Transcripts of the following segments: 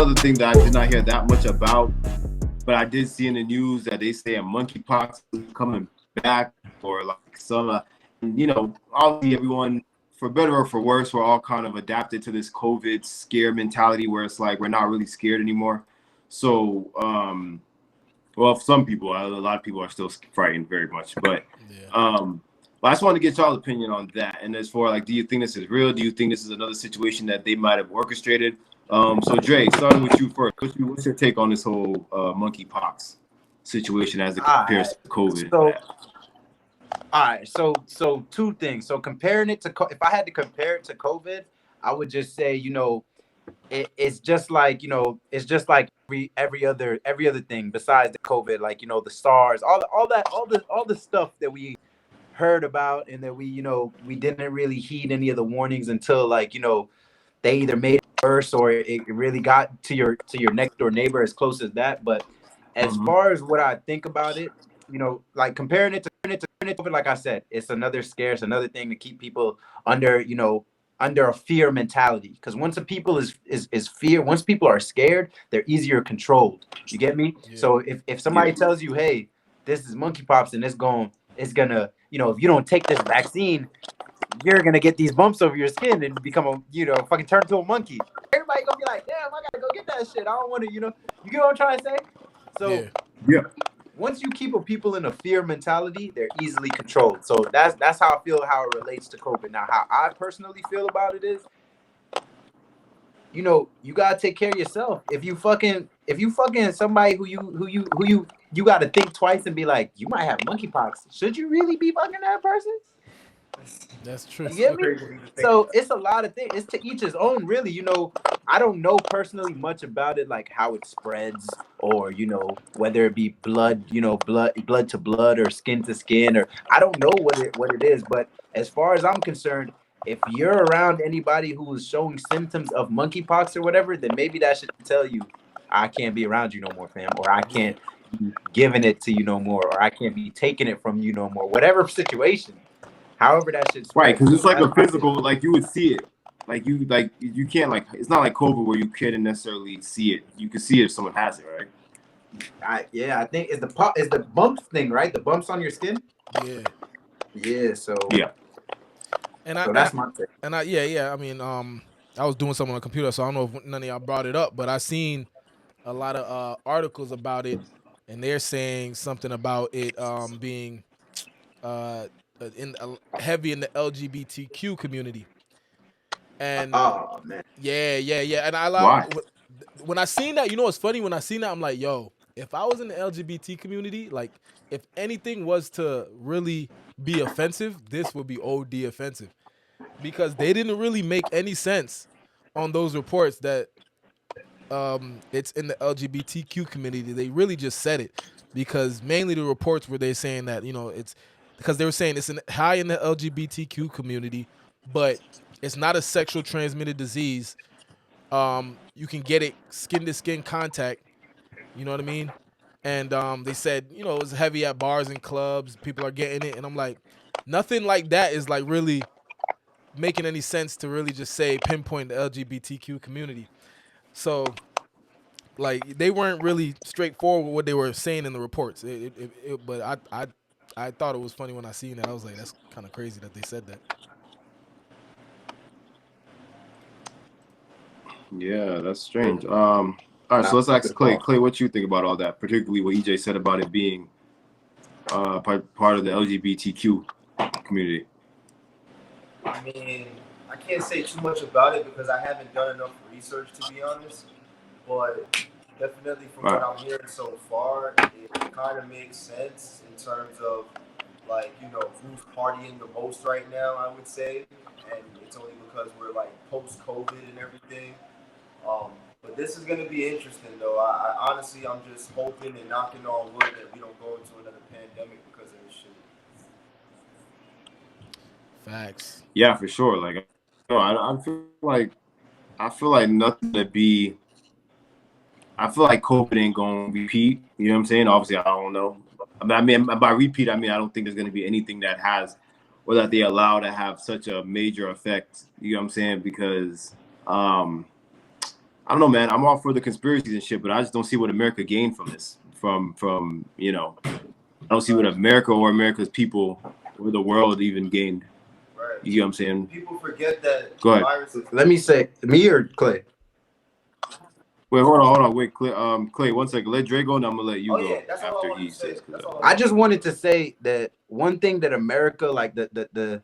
another thing that I did not hear that much about, but I did see in the news that they say a monkeypox is coming back, or like some, obviously everyone, for better or for worse, we're all kind of adapted to this COVID scare mentality where it's like we're not really scared anymore. So, well, some people, a lot of people are still frightened very much, but I just wanted to get y'all's opinion on that. And as for like, do you think this is real? Do you think this is another situation that they might have orchestrated? So Dre, starting with you first, what's your take on this whole monkeypox situation as it compares to COVID? So two things. So comparing it to, if I had to compare it to COVID, I would just say, it's just like, it's just like every other thing besides the COVID, like, the SARS, all the stuff that we heard about, and that we didn't really heed any of the warnings until, like, they either made it worse or it really got to your next door neighbor, as close as that. But as far as what I think about it, like comparing it to COVID, like I said, it's another scare, it's another thing to keep people under, under a fear mentality. Because once a people is fear, once people are scared, they're easier controlled. You get me? Yeah. So if somebody tells you, hey, this is monkeypox and it's gonna, if you don't take this vaccine, you're gonna get these bumps over your skin and become a, fucking turn into a monkey. Everybody gonna be like, damn, I gotta go get that shit. I don't want to, you get what I'm trying to say? So yeah. Once you keep people in a fear mentality, they're easily controlled. So that's how I feel, how it relates to COVID. Now, how I personally feel about it is, you gotta take care of yourself. If you fucking somebody who you gotta think twice and be like, you might have monkeypox. Should you really be fucking that person? That's true. You get me? So it's a lot of things. It's to each his own, really. I don't know personally much about it, like how it spreads, or whether it be blood, blood to blood, or skin to skin, or I don't know what it is. But as far as I'm concerned, if you're around anybody who is showing symptoms of monkeypox or whatever, then maybe that should tell you, I can't be around you no more, fam, or I can't be giving it to you no more, or I can't be taking it from you no more. Whatever situation. However that shit's right, because it's like a physical, like you would see it, you can't, like, it's not like COVID where you couldn't necessarily see it. You can see it if someone has it, right? I think it's the bumps thing, right? The bumps on your skin. Yeah. So that's my thing. And I mean, I was doing something on the computer, so I don't know if none of y'all brought it up, but I seen a lot of articles about it, and they're saying something about it being heavy in the LGBTQ community. And oh man, yeah. And when I seen that, what's funny? When I seen that, I'm like, yo, if I was in the LGBT community, like, if anything was to really be offensive, this would be OD offensive, because they didn't really make any sense on those reports that it's in the LGBTQ community. They really just said it, because mainly the reports where they're saying that, it's because they were saying it's high in the LGBTQ community, but it's not a sexual transmitted disease. You can get it skin to skin contact. You know what I mean? And they said, it was heavy at bars and clubs. People are getting it. And I'm like, nothing like that is like really making any sense to really just say pinpoint the LGBTQ community. So, like, they weren't really straightforward with what they were saying in the reports. But I thought it was funny when I seen that. I was like, that's kind of crazy that they said that. Yeah, that's strange. All right, so let's ask Clay. Clay, what you think about all that, particularly what EJ said about it being part of the LGBTQ community? I mean, I can't say too much about it because I haven't done enough research, to be honest. But definitely from what I'm hearing so far, it kind of makes sense in terms of, like, who's partying the most right now, I would say. And it's only because we're, like, post-COVID and everything. But this is going to be interesting, though. I honestly, I'm just hoping and knocking on wood that we don't go into another pandemic because of this shit. Facts. Yeah, for sure. Like, I feel like nothing to be. I feel like COVID ain't gonna repeat. You know what I'm saying? Obviously, I don't know. I mean, by repeat, I mean I don't think there's gonna be anything that has, or that they allow to have such a major effect. You know what I'm saying? Because I I don't know, man. I'm all for the conspiracies and shit, but I just don't see what America gained from this. From you know, I don't see what America or America's people or the world even gained. Right. You get what I'm saying? People forget that Go ahead. viruses. Let me say, me or Clay? Wait, hold on. Wait, Clay, 1 second. Let Dre go, and I'm gonna let you go That's all I after wanted he to say. says. I just wanted to say that one thing that America, like the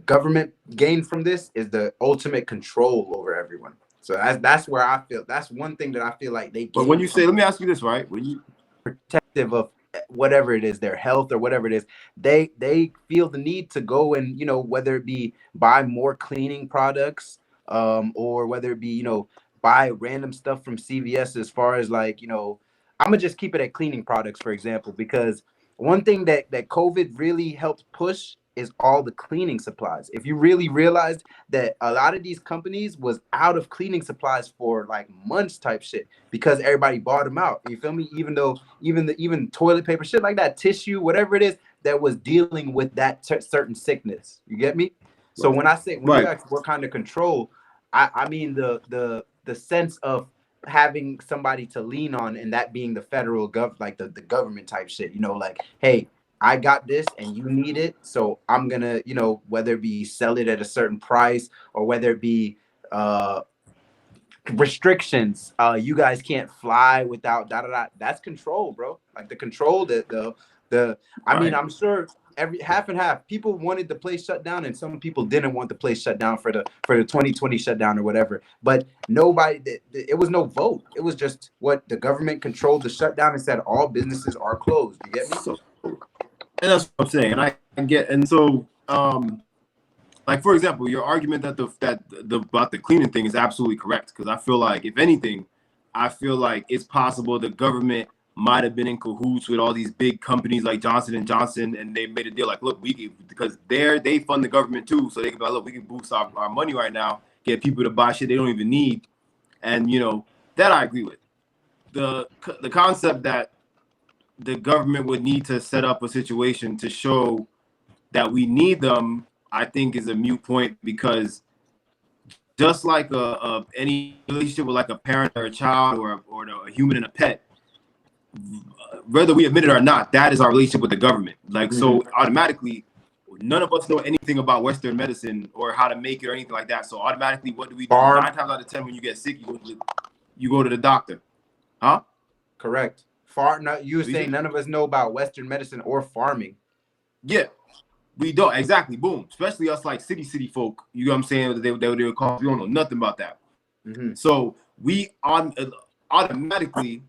government gained from this, is the ultimate control over everyone. So that's where I feel. That's one thing that I feel like they But when you gained say, let me ask you this, right? When you protective of whatever it is, their health or whatever it is, they feel the need to go and, you know, whether it be buy more cleaning products, or whether it be, you know, buy random stuff from CVS, as far as like, you know, I'm gonna just keep it at cleaning products, for example, because one thing that COVID really helped push is all the cleaning supplies. If you really realized that a lot of these companies was out of cleaning supplies for like months type shit, because everybody bought them out. You feel me? Even though even toilet paper, shit like that, tissue, whatever it is that was dealing with that certain sickness. You get me? So when I say, when you right, ask what kind of control, I mean the sense of having somebody to lean on, and that being the federal like the government type shit. You know, like, hey, I got this and you need it, so I'm gonna, you know, whether it be sell it at a certain price, or whether it be restrictions, you guys can't fly without da da da. That's control, bro. Like the control that the I mean, right. I'm sure every half and half people wanted the place shut down, and some people didn't want the place shut down for the 2020 shutdown or whatever. But nobody, it was no vote. It was just what the government controlled the shutdown and said all businesses are closed. You get me? So, and that's what I'm saying. And I get, and so like, for example, your argument that the about the cleaning thing is absolutely correct, because I feel like, if anything, I feel like it's possible the government might have been in cahoots with all these big companies like Johnson and Johnson, and they made a deal like, look, because they fund the government too, so they can be like, look, we can boost our money right now, get people to buy shit they don't even need, and you know, that I agree with. The concept that the government would need to set up a situation to show that we need them, I think, is a moot point, because just like any relationship with like a parent or a child, or a human and a pet, whether we admit it or not, that is our relationship with the government. Like, so automatically, none of us know anything about Western medicine or how to make it or anything like that. So automatically, what do we do? Farm. 9 times out of 10, when you get sick, you go to the doctor, huh? Correct. You were saying none of us know about Western medicine or farming. Yeah, we don't. Exactly. Boom. Especially us, like city folk. You know what I'm saying? They would call. We don't know nothing about that. So we automatically,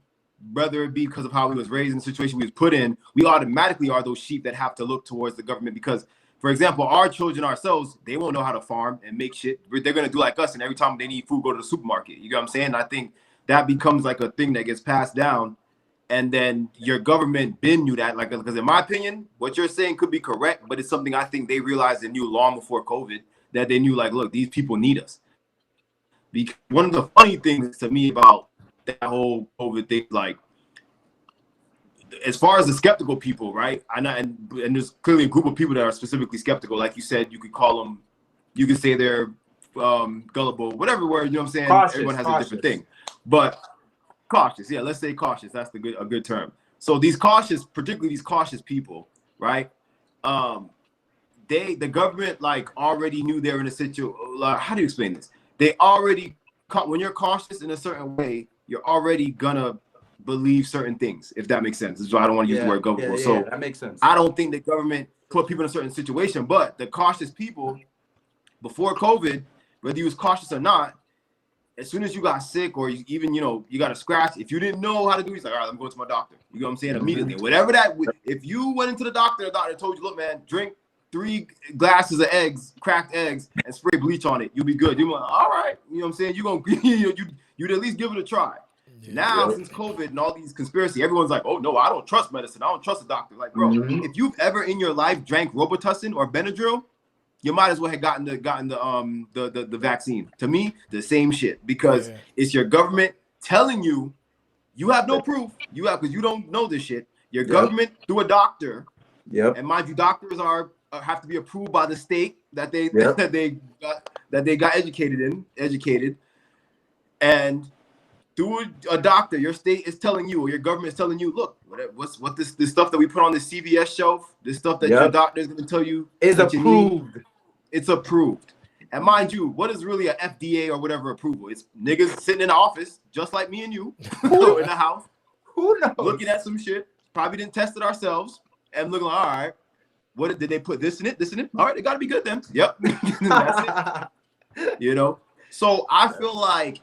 whether it be because of how we was raised in the situation we was put in, we automatically are those sheep that have to look towards the government. Because, for example, our children ourselves, they won't know how to farm and make shit. They're gonna do like us, and every time they need food, go to the supermarket. You know what I'm saying? I think that becomes like a thing that gets passed down. And then your government been knew that, like, because in my opinion, what you're saying could be correct, but it's something I think they realized and knew long before COVID, that they knew, like, look, these people need us. Because one of the funny things to me about that whole COVID thing, like, as far as the skeptical people, right? And there's clearly a group of people that are specifically skeptical. Like you said, you could call them, you could say they're gullible, whatever word, you know what I'm saying? Everyone has a different thing. But cautious, yeah, let's say cautious. That's a good term. So particularly these cautious people, right? The government like already knew they were in a situation. Like, how do you explain this? They already, when you're cautious in a certain way, you're already gonna believe certain things, if that makes sense. That's why I don't want to use the word gullible. So that makes sense. I don't think the government put people in a certain situation, but the cautious people before COVID, whether you was cautious or not, as soon as you got sick, or even, you got a scratch, if you didn't know how to do it, he's like, all right, I'm going to my doctor. You know what I'm saying? Immediately. Whatever that, if you went into the doctor told you, look, man, drink 3 glasses of eggs, cracked eggs, and spray bleach on it, you'll be good. You're like, all right. You know what I'm saying? You'd at least give it a try. Yeah. Now, since COVID and all these conspiracy, everyone's like, oh, no, I don't trust medicine. I don't trust a doctor. Like, bro, if you've ever in your life drank Robitussin or Benadryl, you might as well have gotten the vaccine. To me, the same shit, because it's your government telling you have no proof. Because you don't know this shit. Your government through a doctor. Yep. And mind you, doctors have to be approved by the state that they got educated. and through a doctor, your state is telling you, or your government is telling you, look, what this stuff that we put on the CVS shelf, this stuff that your doctor is going to tell you is that approved. It's approved. And mind you, what is really a FDA or whatever approval? It's niggas sitting in the office, just like me and you, in the house. Who knows? Looking at some shit. Probably didn't test it ourselves. And looking like, all right, what did they put this in it? This in it? All right, it got to be good then. Yep. That's it. You know? So I feel like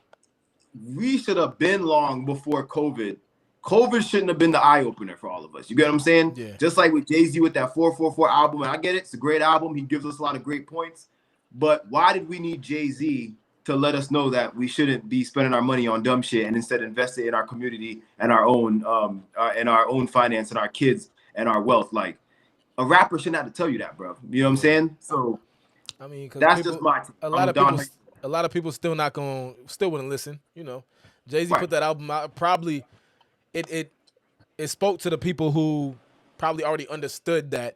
we should have been long before COVID. COVID shouldn't have been the eye opener for all of us. You get what I'm saying? Yeah. Just like with Jay-Z with that 444 album. And I get it. It's a great album. He gives us a lot of great points. But why did we need Jay-Z to let us know that we shouldn't be spending our money on dumb shit and instead invest it in our community and our own finance and our kids and our wealth? Like, a rapper shouldn't have to tell you that, bro. You know what I'm saying? So, I mean, that's just my. A lot of people still wouldn't listen. You know, Jay-Z put that album out. Probably, it spoke to the people who probably already understood that,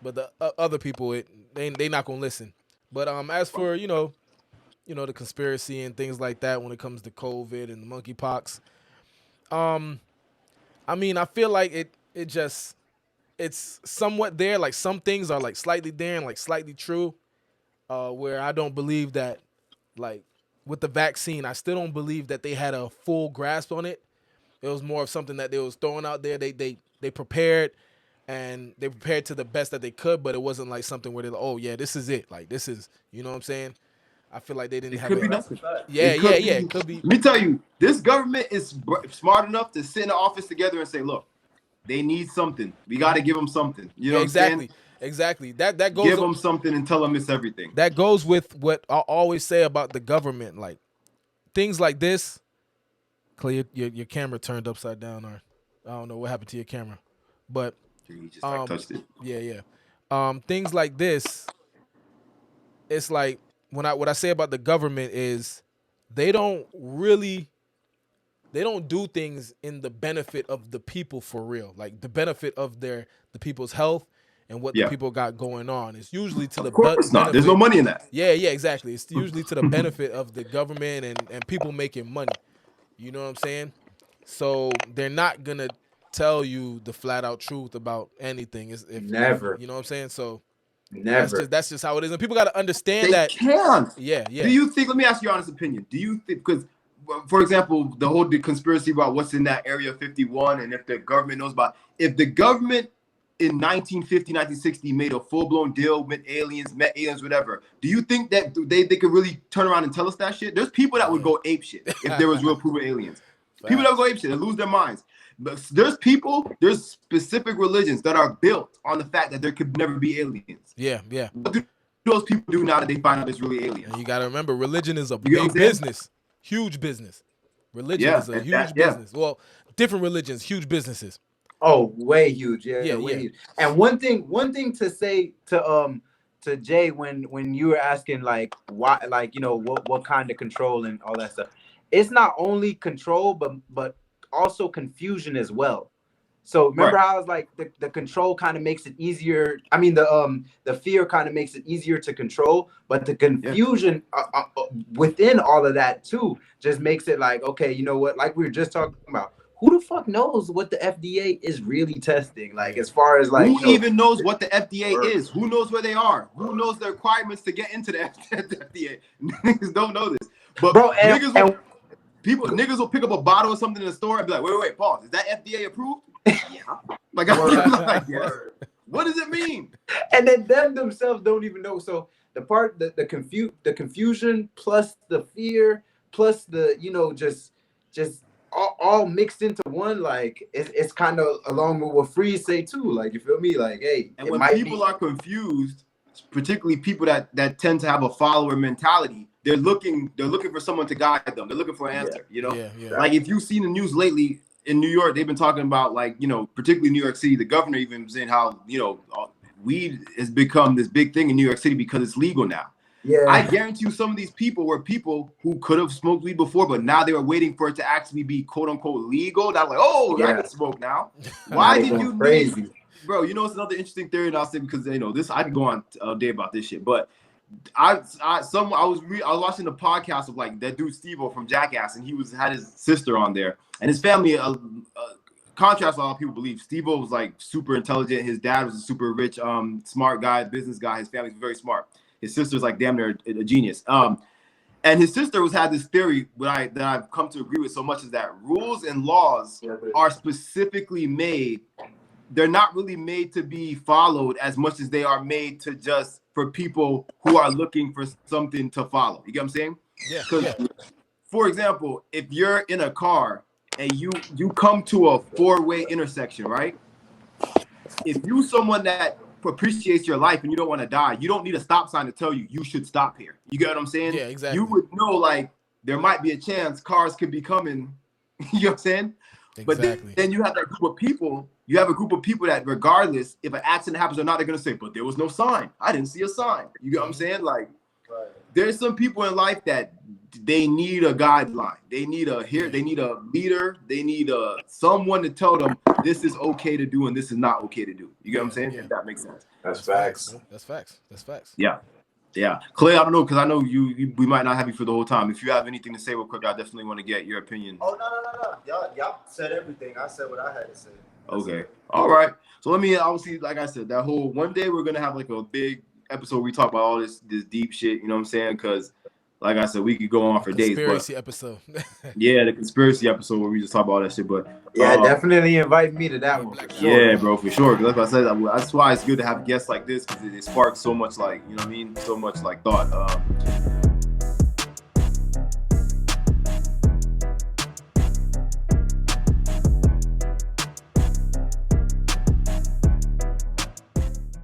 but the other people, they not gonna listen. But as for you know the conspiracy and things like that when it comes to COVID and the monkeypox, I mean, I feel like it's somewhat there. Like some things are like slightly there and like slightly true. Where I don't believe that, like with the vaccine, I still don't believe that they had a full grasp on it. It was more of something that they was throwing out there. They prepared, and they prepared to the best that they could, but it wasn't like something where they're like, oh yeah, this is it. Like this is, you know what I'm saying? I feel like they didn't have. Could be nothing. It could be. Let me tell you, this government is smart enough to sit in the office together and say, look, they need something. We got to give them something. You know what I'm saying? Exactly. That goes. Give them something and tell them it's everything. That goes with what I always say about the government. Like things like this. Clay, your camera turned upside down, or I don't know what happened to your camera, but you just like touched it. Yeah. Things like this. It's like what I say about the government is they don't do things in the benefit of the people for real. Like the benefit of the people's health and what the people got going on. It's usually to the benefit. There's no money in that. Yeah, exactly. It's usually to the benefit of the government and people making money. You know what I'm saying? So they're not gonna tell you the flat out truth about anything. Never. You know what I'm saying? So never. That's just how it is. And people got to understand they can't. Yeah. Do you think? Let me ask your honest opinion. Do you think? Because, for example, the whole conspiracy about what's in that Area 51, and if the government knows about, if the government in 1950, 1960 made a full-blown deal with aliens, met aliens, whatever, do you think that they could really turn around and tell us that shit? There's people that would go ape shit if there was real proof of aliens. People that would go ape shit and lose their minds. But there's specific religions that are built on the fact that there could never be aliens. Yeah. What do those people do now that they find out there's really aliens? And you got to remember, religion is a big business, huge business. Religion is a huge business. Well, different religions, huge businesses. Oh, way huge. Yeah. Huge. And one thing to say to Jay when you were asking like why, like, you know, what kind of control and all that stuff. It's not only control, but also confusion as well. So remember how I was like the control kind of makes it easier. I mean the fear kind of makes it easier to control, but the confusion within all of that too just makes it like, okay, you know what? Like we were just talking about. Who the fuck knows what the FDA is really testing? Like, as far as like, who even knows what the FDA is? Who knows where they are? Who knows the requirements to get into the FDA? Niggas don't know this. But bro, niggas will pick up a bottle or something in the store and be like, wait, pause. Is that FDA approved? Yeah. Like, yes. What does it mean? And then them themselves don't even know. So the confusion plus the fear plus the, you know, just all mixed into one, like it's kind of along with what Freeze say too, like, you feel me, like, hey, and when people are confused, particularly people that tend to have a follower mentality, they're looking for someone to guide them. They're looking for an answer, you know. Like if you've seen the news lately in New York, they've been talking about, like, you know, particularly New York City, the governor even saying how, you know, weed has become this big thing in New York City because it's legal now. Yeah, I guarantee you some of these people were people who could have smoked weed before, but now they were waiting for it to actually be quote unquote legal. Not like, oh, I can smoke now. Why did you crazy? Bro, you know, it's another interesting theory, and I'll say, because, you know, this, I could go on all day about this shit, but I was watching the podcast of like that dude Steve-O from Jackass, and he had his sister on there, and his family. Contrast, a lot of people believe Steve-O was like super intelligent. His dad was a super rich, smart guy, business guy. His family's very smart. His sister's like damn near a genius. And his sister had this theory that I've come to agree with so much is that rules and laws are specifically made. They're not really made to be followed as much as they are made to just for people who are looking for something to follow. You get what I'm saying? Yeah. Because, for example, if you're in a car and you come to a 4-way intersection, right? If you someone that appreciates your life and you don't want to die, you don't need a stop sign to tell you should stop here. You get what I'm saying? Yeah, exactly. You would know like there might be a chance cars could be coming. You know what I'm saying? Exactly. But then you have that group of people. You have a group of people that regardless if an accident happens or not, they're gonna say, but there was no sign. I didn't see a sign. You get what I'm saying? Like there's some people in life that they need a guideline. They need a leader. They need someone to tell them this is okay to do and this is not okay to do. You get what I'm saying? Yeah. If that makes sense. That's facts. That's facts. Yeah. Clay, I don't know, because I know we might not have you for the whole time. If you have anything to say real quick, I definitely want to get your opinion. Oh, no. Y'all said everything. I said what I had to say. Okay. All right. So let me, obviously, like I said, that whole one day we're going to have like a big episode where we talk about all this deep shit, you know what I'm saying? Because like I said, we could go on for days. Conspiracy episode. Yeah, the conspiracy episode where we just talk about all that shit. But yeah, definitely invite me to that one. For sure. Yeah, bro, for sure. Like I said, that's why it's good to have guests like this because it sparks so much, like, you know what I mean? So much like thought.